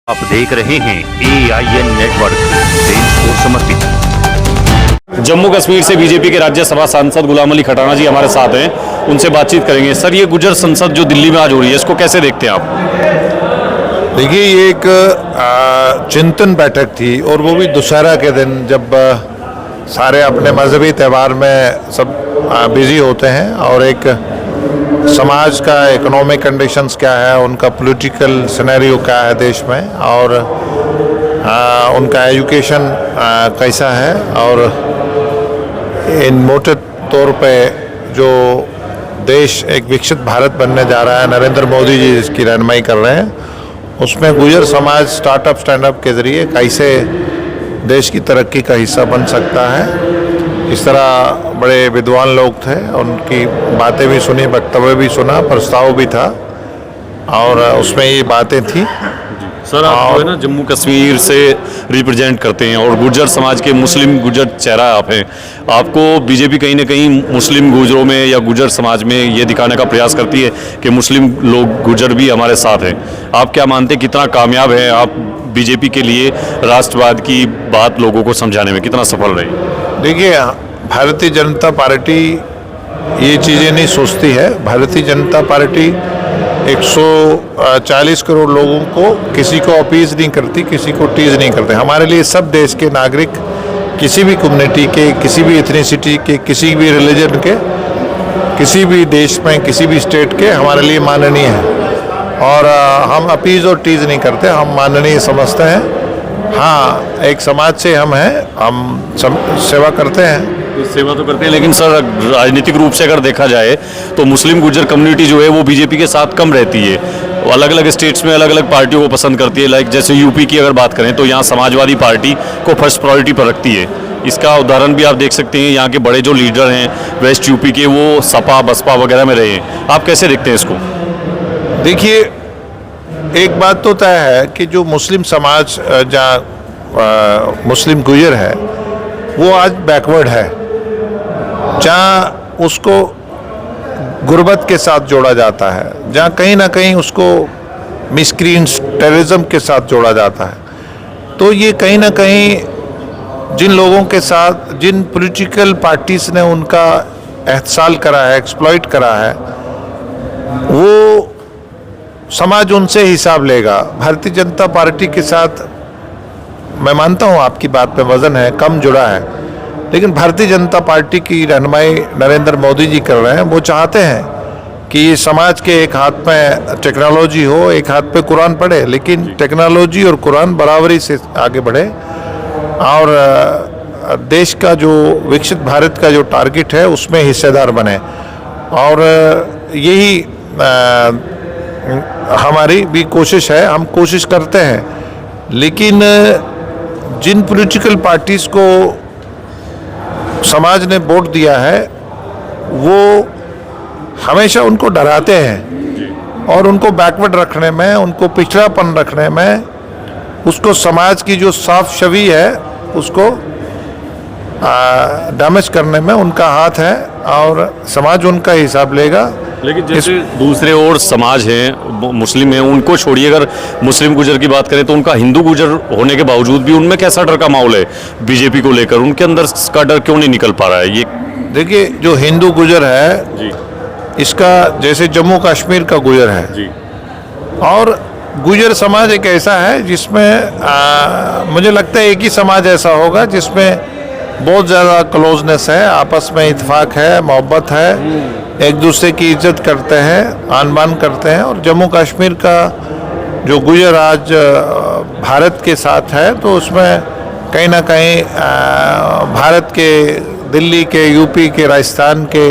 आप देख रहे हैं AIN नेटवर्क, देश को समर्पित। जम्मू कश्मीर से बीजेपी के राज्यसभा सांसद गुलाम अली खटाना जी हमारे साथ हैं, उनसे बातचीत करेंगे। सर, ये गुजर संसद जो दिल्ली में आज हो रही है, इसको कैसे देखते हैं आप? देखिए, ये एक चिंतन बैठक थी और वो भी दशहरा के दिन, जब सारे अपने मजहबी त्यौहार में सब बिजी होते हैं और एक समाज का इकोनॉमिक कंडीशंस क्या है, उनका पॉलिटिकल सिनेरियो क्या है देश में, और उनका एजुकेशन कैसा है, और इन मोटे तौर पे जो देश एक विकसित भारत बनने जा रहा है, नरेंद्र मोदी जी जिसकी रहनुमाई कर रहे हैं, उसमें गुजर समाज स्टार्टअप स्टैंडअप के ज़रिए कैसे देश की तरक्की का हिस्सा बन सकता है। इस तरह बड़े विद्वान लोग थे, उनकी बातें भी सुनी, वक्तव्य भी सुना, प्रस्ताव भी था और उसमें ये बातें थी। सर, आप जो है ना जम्मू कश्मीर से रिप्रेजेंट करते हैं और गुर्जर समाज के मुस्लिम गुर्जर चेहरा आप हैं। आपको बीजेपी कहीं ना कहीं मुस्लिम गुर्जरों में या गुर्जर समाज में ये दिखाने का प्रयास करती है कि मुस्लिम लोग गुर्जर भी हमारे साथ हैं। आप क्या मानते हैं, कितना कामयाब है आप बीजेपी के लिए राष्ट्रवाद की बात लोगों को समझाने में, कितना सफल रही? देखिए, भारतीय जनता पार्टी ये चीज़ें नहीं सोचती है। भारतीय जनता पार्टी 140 करोड़ लोगों को किसी को अपीज नहीं करती, किसी को टीज नहीं करते। हमारे लिए सब देश के नागरिक, किसी भी कम्युनिटी के, किसी भी एथनिसिटी के, किसी भी रिलीजन के, किसी भी देश में, किसी भी स्टेट के हमारे लिए माननीय है। और हम अपीज और टीज नहीं करते, हम माननीय समझते हैं। हाँ, एक समाज से हम हैं, हम सेवा करते हैं। सेवा तो करते हैं, लेकिन सर राजनीतिक रूप से अगर देखा जाए तो मुस्लिम गुर्जर कम्युनिटी जो है वो बीजेपी के साथ कम रहती है। वो अलग अलग स्टेट्स में अलग अलग पार्टियों को पसंद करती है। लाइक जैसे यूपी की अगर बात करें तो यहाँ समाजवादी पार्टी को फर्स्ट प्रायोरिटी पर रखती है। इसका उदाहरण भी आप देख सकते हैं, यहाँ के बड़े जो लीडर हैं वेस्ट यूपी के, वो सपा बसपा वगैरह में रहे हैं। आप कैसे देखते हैं इसको? देखिए, एक बात तो तय है कि जो मुस्लिम समाज, जहाँ मुस्लिम गुजर है, वो आज बैकवर्ड है। जहाँ उसको गुर्बत के साथ जोड़ा जाता है, जहाँ कहीं ना कहीं उसको मिसक्रीन्स टेररिज्म के साथ जोड़ा जाता है, तो ये कहीं ना कहीं जिन लोगों के साथ, जिन पॉलिटिकल पार्टीज ने उनका एहसाल करा है, एक्सप्लॉइट करा है, वो समाज उनसे हिसाब लेगा। भारतीय जनता पार्टी के साथ मैं मानता हूँ आपकी बात में वजन है, कम जुड़ा है, लेकिन भारतीय जनता पार्टी की रहनुमाई नरेंद्र मोदी जी कर रहे हैं। वो चाहते हैं कि ये समाज के एक हाथ में टेक्नोलॉजी हो, एक हाथ पे कुरान पढ़े, लेकिन टेक्नोलॉजी और कुरान बराबरी से आगे बढ़े और देश का जो विकसित भारत का जो टारगेट है उसमें हिस्सेदार बने। और यही हमारी भी कोशिश है, हम कोशिश करते हैं। लेकिन जिन पॉलिटिकल पार्टीज़ को समाज ने वोट दिया है, वो हमेशा उनको डराते हैं और उनको बैकवर्ड रखने में, उनको पिछड़ापन रखने में, उसको समाज की जो साफ छवि है उसको डैमेज करने में उनका हाथ है और समाज उनका हिसाब लेगा। लेकिन जैसे दूसरे और समाज हैं, मुस्लिम हैं, उनको छोड़िए, अगर मुस्लिम गुर्जर की बात करें तो उनका हिंदू गुर्जर होने के बावजूद भी उनमें कैसा डर का माहौल है बीजेपी को लेकर? उनके अंदर का डर क्यों नहीं निकल पा रहा है? ये देखिए, जो हिंदू गुर्जर है जी, इसका जैसे जम्मू कश्मीर का गुर्जर है जी, और गुर्जर समाज एक ऐसा है जिसमें मुझे लगता है एक ही समाज ऐसा होगा जिसमें बहुत ज़्यादा क्लोजनेस है, आपस में इत्तेफाक है, मोहब्बत है, एक दूसरे की इज्जत करते हैं, आन बान करते हैं। और जम्मू कश्मीर का जो गुजर आज भारत के साथ है, तो उसमें कहीं ना कहीं भारत के, दिल्ली के, यूपी के, राजस्थान के,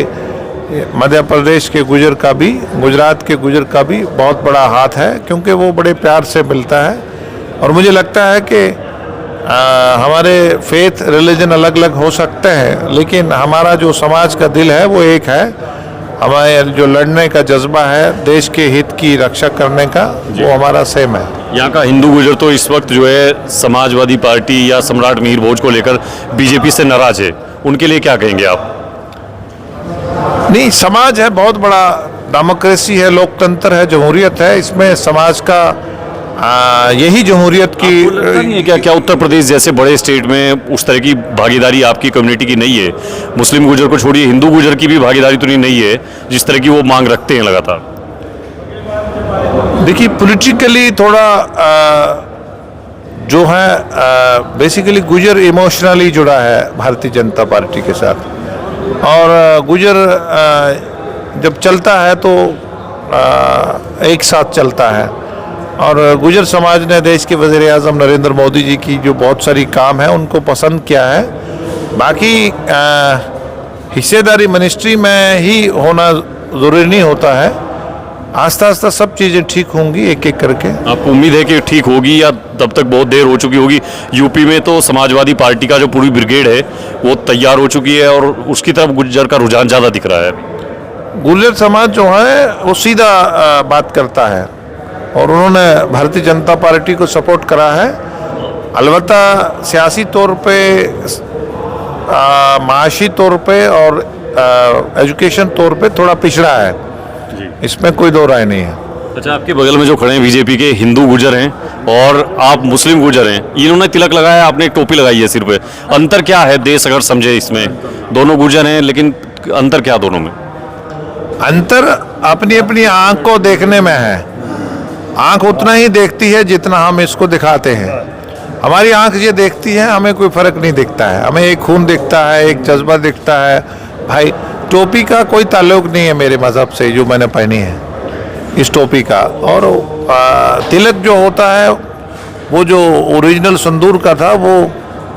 मध्य प्रदेश के गुजर का भी, गुजरात के गुजर का भी बहुत बड़ा हाथ है, क्योंकि वो बड़े प्यार से मिलता है। और मुझे लगता है कि हमारे फेथ रिलीजन अलग अलग हो सकते हैं, लेकिन हमारा जो समाज का दिल है वो एक है। हमारे जो लड़ने का जज्बा है, देश के हित की रक्षा करने का, वो हमारा सेम है। यहाँ का हिंदू गुर्जर तो इस वक्त जो है समाजवादी पार्टी या सम्राट मीर भोज को लेकर बीजेपी से नाराज है, उनके लिए क्या कहेंगे आप? नहीं, समाज है बहुत बड़ा, डेमोक्रेसी है, लोकतंत्र है, जमहूरियत है, इसमें समाज का यही जमहूरियत की नहीं है क्या उत्तर प्रदेश जैसे बड़े स्टेट में उस तरह की भागीदारी आपकी कम्युनिटी की नहीं है? मुस्लिम गुजर को छोड़िए, हिंदू गुजर की भी भागीदारी तो नहीं है जिस तरह की वो मांग रखते हैं लगातार। देखिए, पॉलिटिकली थोड़ा जो है बेसिकली गुजर इमोशनली जुड़ा है भारतीय जनता पार्टी के साथ, और गुजर जब चलता है तो एक साथ चलता है। और गुजर समाज ने देश के वज़ीर आज़म नरेंद्र मोदी जी की जो बहुत सारी काम है उनको पसंद किया है। बाकी हिस्सेदारी मिनिस्ट्री में ही होना ज़रूरी नहीं होता है, आस्ता आस्ता सब चीज़ें ठीक होंगी एक एक करके। आपको उम्मीद है कि ठीक होगी या तब तक बहुत देर हो चुकी होगी? यूपी में तो समाजवादी पार्टी का जो पूरी ब्रिगेड है वो तैयार हो चुकी है और उसकी तरफ गुज्जर का रुझान ज़्यादा दिख रहा है। गुर्जर समाज जो है वो सीधा बात करता है और उन्होंने भारतीय जनता पार्टी को सपोर्ट करा है। अलबत्ता सियासी तौर पे, माशी तौर पे और एजुकेशन तौर पे थोड़ा पिछड़ा है, इसमें कोई दो राय नहीं है। अच्छा, आपके बगल में जो खड़े हैं बीजेपी के हिंदू गुजर हैं और आप मुस्लिम गुजर हैं, इन्होंने तिलक लगाया, आपने एक टोपी लगाई है सिर पे, अंतर क्या है देश अगर समझे इसमें? दोनों गुजर हैं लेकिन अंतर क्या दोनों में? अंतर अपनी अपनी आंख को देखने में है। आंख उतना ही देखती है जितना हम इसको दिखाते हैं। हमारी आंख ये देखती है, हमें कोई फर्क नहीं दिखता है, हमें एक खून दिखता है, एक जज्बा दिखता है। भाई, टोपी का कोई ताल्लुक नहीं है मेरे मज़हब से जो मैंने पहनी है इस टोपी का। और तिलक जो होता है वो जो ओरिजिनल सिंदूर का था वो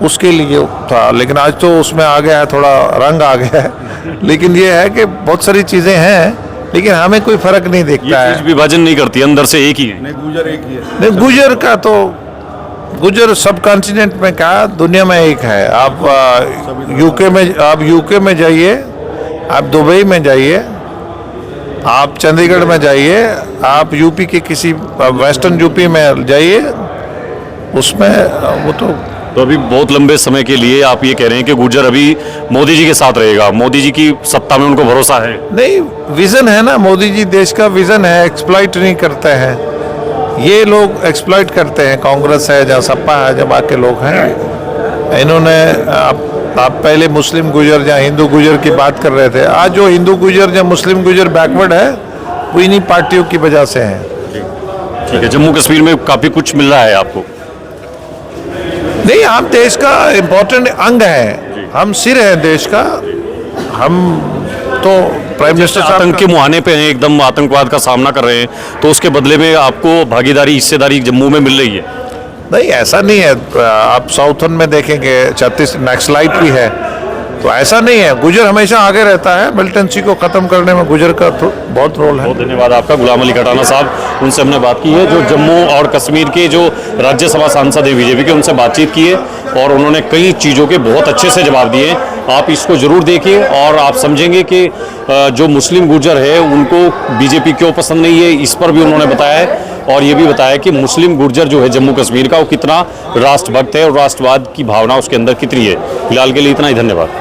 उसके लिए था, लेकिन आज तो उसमें आ गया है, थोड़ा रंग आ गया है। लेकिन ये है कि बहुत सारी चीज़ें हैं लेकिन हमें कोई फर्क नहीं दिखता है। ये विभाजन नहीं करती, अंदर से एक ही है। नहीं, गुजर का तो गुजर सब कॉन्टिनेंट में कहा, दुनिया में एक है। आप यूके में जाइए, आप दुबई में जाइए, आप चंडीगढ़ में जाइए, आप यूपी के किसी वेस्टर्न यूपी में जाइए, उसमें वो तो अभी बहुत लंबे समय के लिए आप ये कह रहे हैं कि गुर्जर अभी मोदी जी के साथ रहेगा, मोदी जी की सत्ता में उनको भरोसा है? नहीं, विजन है ना, मोदी जी देश का विजन है, एक्सप्लॉइट नहीं करते हैं। ये लोग एक्सप्लॉइट करते हैं, कांग्रेस है जहाँ सपा है, जहाँ बाकी लोग हैं। इन्होंने आप पहले मुस्लिम गुजर या हिंदू गुजर की बात कर रहे थे, आज जो हिंदू गुजर या मुस्लिम गुजर बैकवर्ड है वो इन्हीं पार्टियों की वजह से है। ठीक है, जम्मू कश्मीर में काफ़ी कुछ मिल रहा है आपको? नहीं, हम देश का इम्पोर्टेंट अंग है, हम सिर है देश का। हम तो प्राइम मिनिस्टर आतंक के मुहाने पे हैं, एकदम आतंकवाद का सामना कर रहे हैं, तो उसके बदले में आपको भागीदारी, हिस्सेदारी जम्मू में मिल रही है? नहीं, ऐसा नहीं है। आप साउथर्न में देखेंगे 36 नक्सलाइट भी है, तो ऐसा नहीं है। गुजर हमेशा आगे रहता है, मिलिटेंसी को ख़त्म करने में गुजर का बहुत रोल है। बहुत धन्यवाद आपका। गुलाम अली कटाना साहब, उनसे हमने बात की है, जो जम्मू और कश्मीर के जो राज्यसभा सांसद हैं बीजेपी के, उनसे बातचीत की है और उन्होंने कई चीज़ों के बहुत अच्छे से जवाब दिए। आप इसको ज़रूर देखिए और आप समझेंगे कि जो मुस्लिम गुर्जर है उनको बीजेपी क्यों पसंद नहीं है, इस पर भी उन्होंने बताया है। और ये भी बताया कि मुस्लिम गुर्जर जो है जम्मू कश्मीर का, वो कितना राष्ट्रभक्त है और राष्ट्रवाद की भावना उसके अंदर कितनी है। फिलहाल के लिए इतना ही, धन्यवाद।